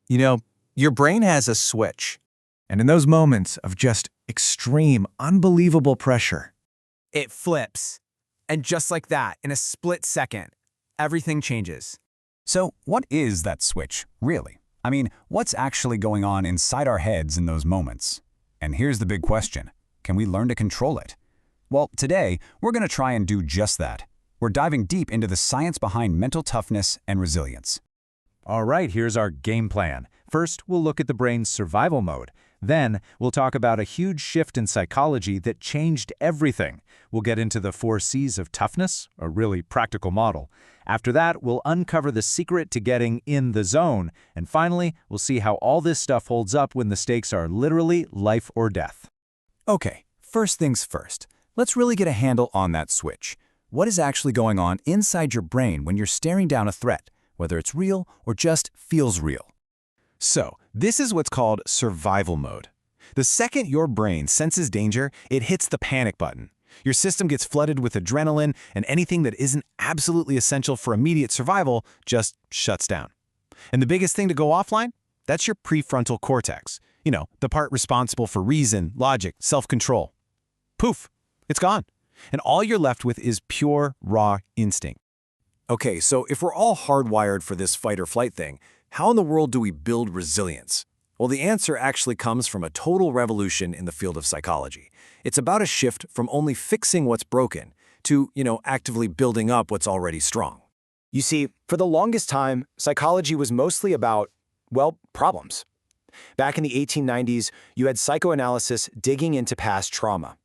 You know, your brain has a switch. And in those moments of just extreme, unbelievable pressure, It flips. And just like that, in a split second, everything changes. So what is that switch, really? I mean, what's actually going on inside our heads in those moments? And here's the big question. Can we learn to control it? Well, today, we're going to try and do just that. We're diving deep into the science behind mental toughness and resilience. All right, here's our game plan. First, we'll look at the brain's survival mode. Then, we'll talk about a huge shift in psychology that changed everything. We'll get into the 4 C's of toughness, a really practical model. After that, we'll uncover the secret to getting in the zone. And finally, we'll see how all this stuff holds up when the stakes are literally life or death. Okay, first things first. Let's really get a handle on that switch. What is actually going on inside your brain when you're staring down a threat, whether it's real or just feels real? So, this is what's called survival mode. The second your brain senses danger, it hits the panic button. Your system gets flooded with adrenaline, and anything that isn't absolutely essential for immediate survival just shuts down. And the biggest thing to go offline? That's your prefrontal cortex. You know, the part responsible for reason, logic, self-control. Poof, it's gone. And all you're left with is pure, raw instinct. Okay, so if we're all hardwired for this fight or flight thing, how in the world do we build resilience? Well, the answer actually comes from a total revolution in the field of psychology. It's about a shift from only fixing what's broken to, actively building up what's already strong. You see, for the longest time, psychology was mostly about, problems. Back in the 1890s, you had psychoanalysis digging into past trauma.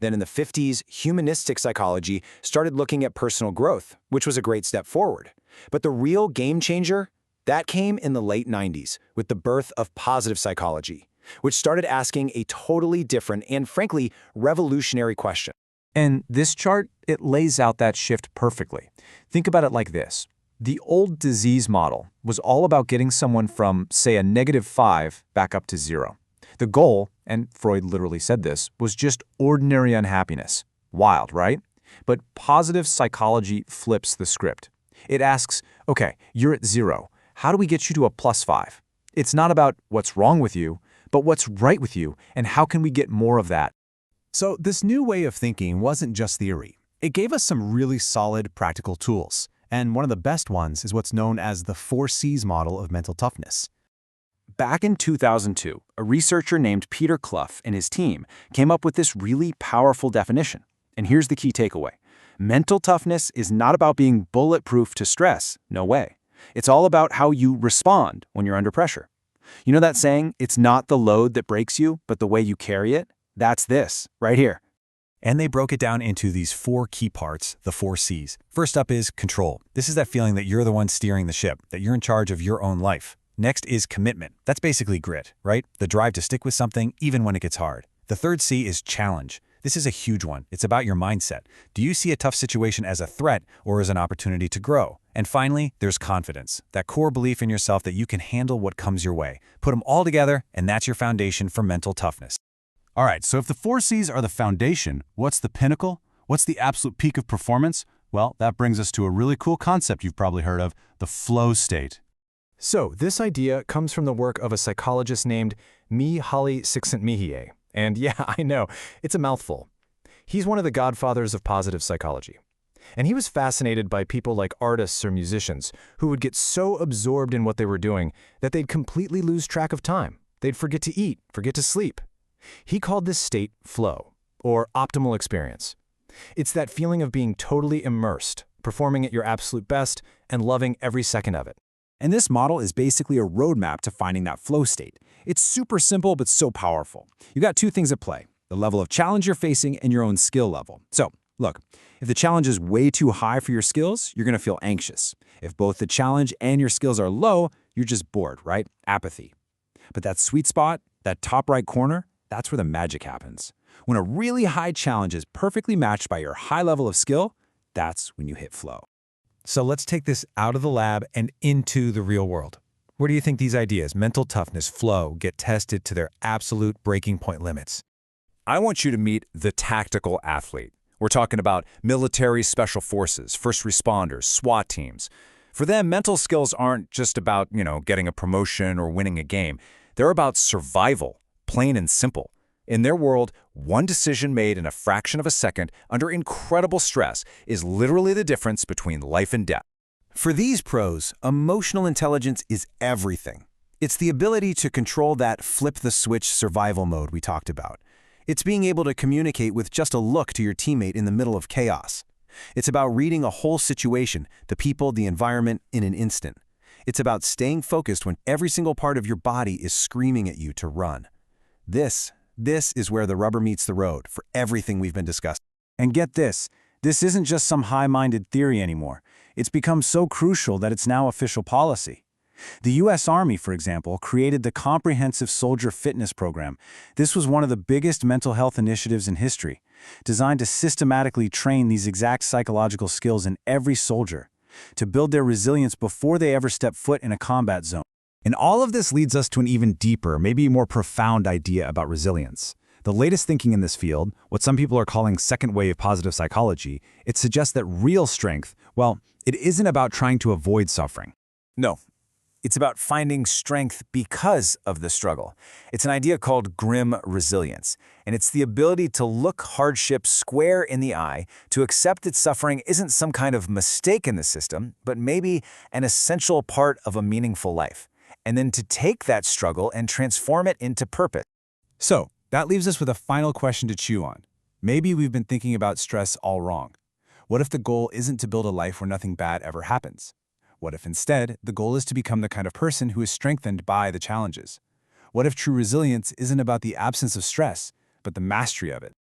Then in the 50s, humanistic psychology started looking at personal growth, which was a great step forward. But the real game changer, that came in the late 90s with the birth of positive psychology, which started asking a totally different and, frankly, revolutionary question. and this chart, it lays out that shift perfectly. Think about it like this. The old disease model was all about getting someone from, say, a -5 back up to 0. The goal, and Freud literally said this, was just ordinary unhappiness. Wild, right? But positive psychology flips the script. It asks, okay, you're at 0. How do we get you to a +5? It's not about what's wrong with you, but what's right with you, and how can we get more of that? So this new way of thinking wasn't just theory. It gave us some really solid practical tools. And one of the best ones is what's known as the 4 C's model of mental toughness. Back in 2002, a researcher named Peter Clough and his team came up with this really powerful definition. And here's the key takeaway. Mental toughness is not about being bulletproof to stress. No way. It's all about how you respond when you're under pressure. You know that saying, it's not the load that breaks you, but the way you carry it? That's this, right here. And they broke it down into these 4 key parts, the 4 C's. First up is control. This is that feeling that you're the one steering the ship, that you're in charge of your own life. Next is commitment. That's basically grit, right? The drive to stick with something even when it gets hard. The third C is challenge. This is a huge one. It's about your mindset. Do you see a tough situation as a threat or as an opportunity to grow? And finally, there's confidence. That core belief in yourself that you can handle what comes your way. Put them all together, and that's your foundation for mental toughness. All right, so if the 4 C's are the foundation, what's the pinnacle? What's the absolute peak of performance? Well, that brings us to a really cool concept you've probably heard of, the flow state. So, this idea comes from the work of a psychologist named Mihaly Csikszentmihalyi. And yeah, I know, it's a mouthful. He's one of the godfathers of positive psychology. And he was fascinated by people like artists or musicians who would get so absorbed in what they were doing that they'd completely lose track of time. They'd forget to eat, forget to sleep. He called this state flow, or optimal experience. It's that feeling of being totally immersed, performing at your absolute best, and loving every second of it. And this model is basically a roadmap to finding that flow state. It's super simple, but so powerful. You got 2 things at play, the level of challenge you're facing and your own skill level. So, look, if the challenge is way too high for your skills, you're going to feel anxious. If both the challenge and your skills are low, you're just bored, right? Apathy. But that sweet spot, that top right corner, that's where the magic happens. When a really high challenge is perfectly matched by your high level of skill, that's when you hit flow. So let's take this out of the lab and into the real world. Where do you think these ideas, mental toughness, flow, get tested to their absolute breaking point limits? I want you to meet the tactical athlete. We're talking about military special forces, first responders, SWAT teams. For them, mental skills aren't just about, getting a promotion or winning a game. They're about survival, plain and simple. In their world, one decision made in a fraction of a second under incredible stress is literally the difference between life and death. For these pros, emotional intelligence is everything. It's the ability to control that flip-the-switch survival mode we talked about. It's being able to communicate with just a look to your teammate in the middle of chaos. It's about reading a whole situation, the people, the environment, in an instant. It's about staying focused when every single part of your body is screaming at you to run. This is where the rubber meets the road for everything we've been discussing. And get this isn't just some high-minded theory anymore. It's become so crucial that it's now official policy. The U.S. Army, for example, created the Comprehensive Soldier Fitness Program. This was one of the biggest mental health initiatives in history, designed to systematically train these exact psychological skills in every soldier, to build their resilience before they ever step foot in a combat zone. And all of this leads us to an even deeper, maybe more profound idea about resilience. The latest thinking in this field, what some people are calling second-wave positive psychology, it suggests that real strength, well, it isn't about trying to avoid suffering. No. It's about finding strength because of the struggle. It's an idea called grim resilience, and it's the ability to look hardship square in the eye, to accept that suffering isn't some kind of mistake in the system, but maybe an essential part of a meaningful life, and then to take that struggle and transform it into purpose. So, that leaves us with a final question to chew on. Maybe we've been thinking about stress all wrong. What if the goal isn't to build a life where nothing bad ever happens? What if instead, the goal is to become the kind of person who is strengthened by the challenges? What if true resilience isn't about the absence of stress, but the mastery of it?